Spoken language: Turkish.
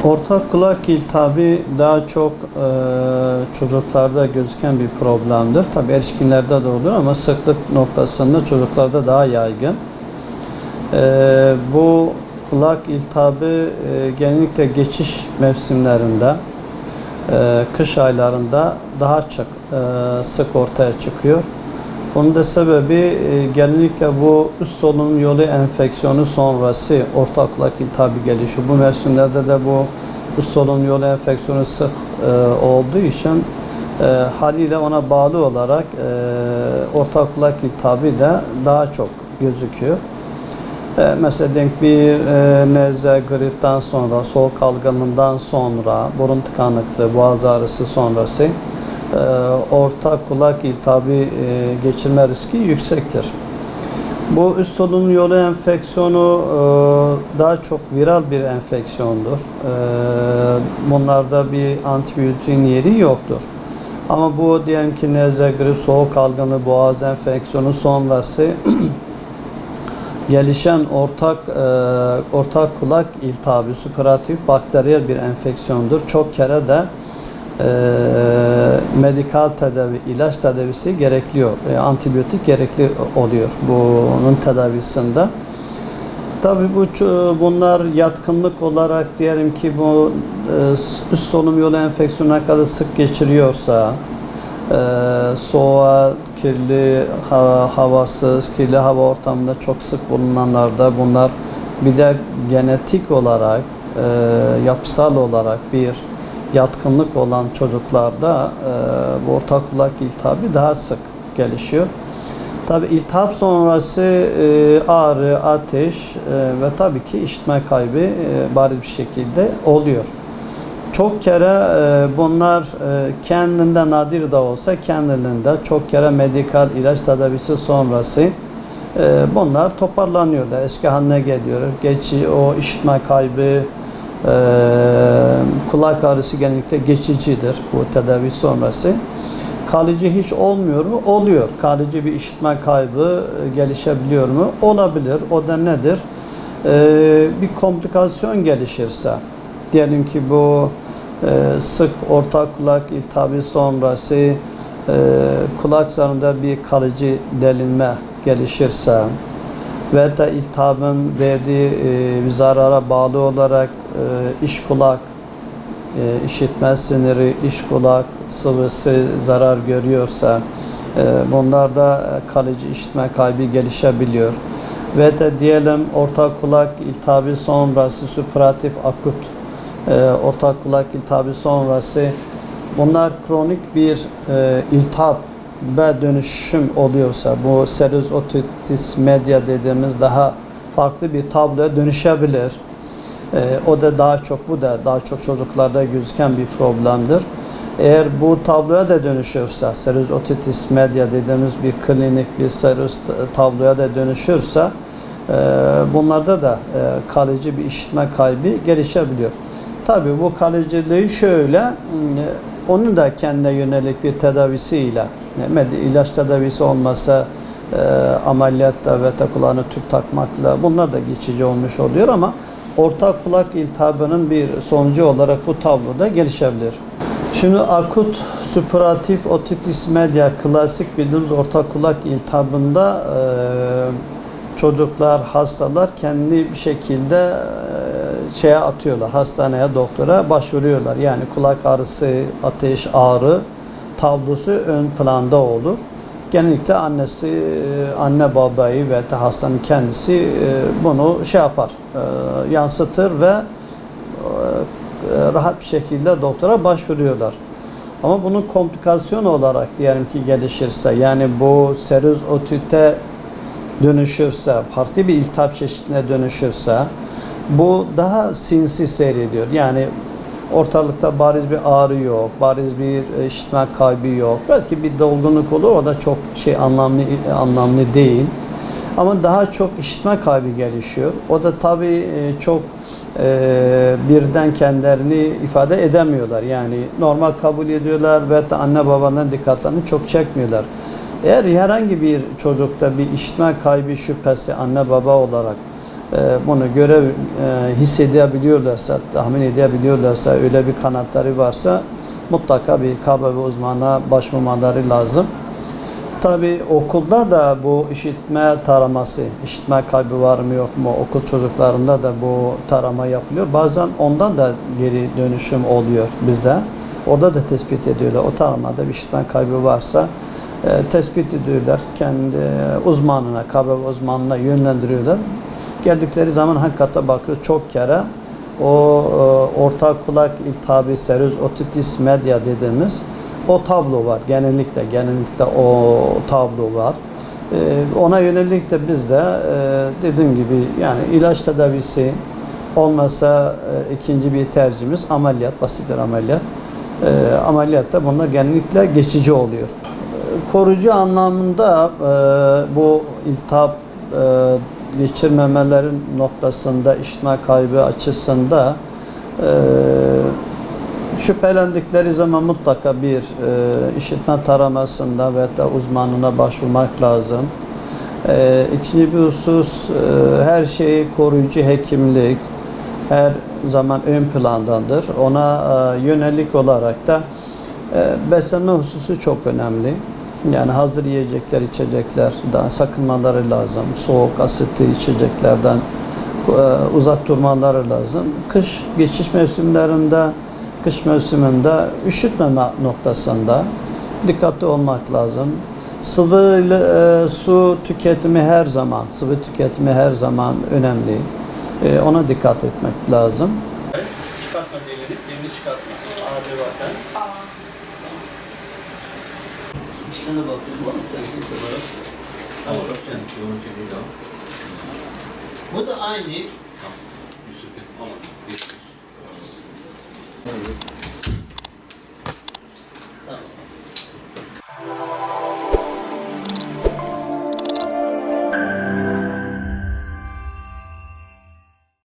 Ortak kulak iltihabı daha çok çocuklarda gözüken bir problemdir. Tabii erişkinlerde de olur ama sıklık noktasında çocuklarda daha yaygın. Bu kulak iltihabı genellikle geçiş mevsimlerinde, kış aylarında daha çok sık ortaya çıkıyor. Bunun da sebebi genellikle bu üst solunum yolu enfeksiyonu sonrası ortak kulak iltihabı gelişiyor. Bu mevsimlerde de bu üst solunum yolu enfeksiyonu sık olduğu için haliyle ona bağlı olarak ortak kulak iltihabı da daha çok gözüküyor. Mesela denk bir nezle, gripten sonra, soğuk algınlığından sonra, burun tıkanıklığı, boğaz ağrısı sonrası ortak kulak iltihabı geçirme riski yüksektir. Bu üst solunum yolu enfeksiyonu daha çok viral bir enfeksiyondur. Bunlarda bir antibiyotiğin yeri yoktur. Ama bu diyelim ki nezle, grip, soğuk algınlığı, boğaz enfeksiyonu sonrası gelişen ortak kulak iltihabı superatif bakteriyel bir enfeksiyondur. Çok kere de medikal tedavi, ilaç tedavisi gerekliyor. Antibiyotik gerekli oluyor bunun tedavisinde. Tabii bunlar yatkınlık olarak diyelim ki bu üst solunum yolu enfeksiyonu ne kadar sık geçiriyorsa, soğuğa, kirli havasız, kirli hava ortamında çok sık bulunanlarda bunlar bir de genetik olarak, yapısal olarak bir yatkınlık olan çocuklarda bu ortak kulak iltihabı daha sık gelişiyor. Tabi iltihap sonrası ağrı, ateş ve tabii ki işitme kaybı bariz bir şekilde oluyor. Çok kere bunlar kendinde nadir de olsa kendiliğinde çok kere medikal ilaç tedavisi sonrası bunlar toparlanıyorlar. Eski haline geliyor. Geçici o işitme kaybı, kulak ağrısı genellikle geçicidir bu tedavi sonrası. Kalıcı hiç olmuyor mu? Oluyor. Kalıcı bir işitme kaybı gelişebiliyor mu? Olabilir. O da nedir? Bir komplikasyon gelişirse, diyelim ki bu sık ortak kulak iltihabı sonrası kulak zarında bir kalıcı delinme gelişirse ve da iltihabın verdiği bir zarara bağlı olarak iç kulak, işitme siniri, iç kulak sıvısı zarar görüyorsa bunlarda kalıcı işitme kaybı gelişebiliyor. Ve de diyelim ortak kulak iltihabı sonrası superatif akut ortak kulak iltihabı sonrası bunlar kronik bir iltihap ve dönüşüm oluyorsa bu seröz otitis media dediğimiz daha farklı bir tabloya dönüşebilir. O da daha çok çocuklarda gözüken bir problemdir. Eğer bu tabloya da dönüşürse, seröz otitis media dediğimiz bir klinik bir seröz tabloya da dönüşürse bunlarda da kalıcı bir işitme kaybı gelişebiliyor. Tabii bu kalıcılığı şöyle, onun da kendine yönelik bir tedavisiyle, ilaç tedavisi olmasa ameliyatla ve kulağına tüp takmakla bunlar da geçici olmuş oluyor ama ortak kulak iltihabının bir sonucu olarak bu tabloda gelişebilir. Şimdi akut superatif otitis media klasik bildiğimiz ortak kulak iltihabında çocuklar, hastalar kendini bir şekilde şeye atıyorlar, hastaneye, doktora başvuruyorlar. Yani kulak ağrısı, ateş, ağrı tablosu ön planda olur. Genellikle anne babayı ve hastanın kendisi bunu yansıtır ve rahat bir şekilde doktora başvuruyorlar. Ama bunun komplikasyon olarak diyelim ki gelişirse, yani bu seröz otite dönüşürse, farklı bir iltihap çeşidine dönüşürse, bu daha sinsi seyrediyor. Yani ortalıkta bariz bir ağrı yok, bariz bir işitme kaybı yok. Belki bir dolgunluk olur, o da çok anlamlı değil. Ama daha çok işitme kaybı gelişiyor. O da tabii çok birden kendilerini ifade edemiyorlar. Yani normal kabul ediyorlar ve de anne babadan dikkatlerini çok çekmiyorlar. Eğer herhangi bir çocukta bir işitme kaybı şüphesi anne baba olarak bunu hissedebiliyorlarsa, tahmin edebiliyorlarsa, öyle bir kanatları varsa mutlaka bir KBB uzmanına başvurmaları lazım. Tabii okulda da bu işitme taraması, işitme kaybı var mı yok mu, okul çocuklarında da bu tarama yapılıyor. Bazen ondan da geri dönüşüm oluyor bize. Orada da tespit ediyorlar. O taramada bir işitme kaybı varsa tespit ediyorlar. Kendi uzmanına, KBB uzmanına yönlendiriyorlar. Geldikleri zaman hakikaten bakıyoruz çok kere o orta kulak iltihabı, serüz otitis media dediğimiz o tablo var. Genellikle o tablo var. Ona yönelik de biz de dediğim gibi yani ilaç tedavisi olmasa ikinci bir tercihimiz ameliyat, basit bir ameliyat. Ameliyatta bunlar genellikle geçici oluyor. Koruyucu anlamında bu iltihap geçirmemelerin noktasında işitme kaybı açısında şüphelendikleri zaman mutlaka bir işitme taramasında ve da uzmanına başvurmak lazım. İkinci bir husus her şey koruyucu hekimlik her zaman ön plandadır. Ona yönelik olarak da beslenme hususu çok önemli. Yani hazır yiyecekler, içeceklerden sakınmaları lazım. Soğuk, asitli içeceklerden uzak durmaları lazım. Geçiş mevsimlerinde, kış mevsiminde üşütmeme noktasında dikkatli olmak lazım. Su tüketimi her zaman önemli. Ona dikkat etmek lazım. Çıkartma dilini çıkartma. Abi bakın. İşlerine bakıyoruz. Tamam. Bu da aynı. Tamam.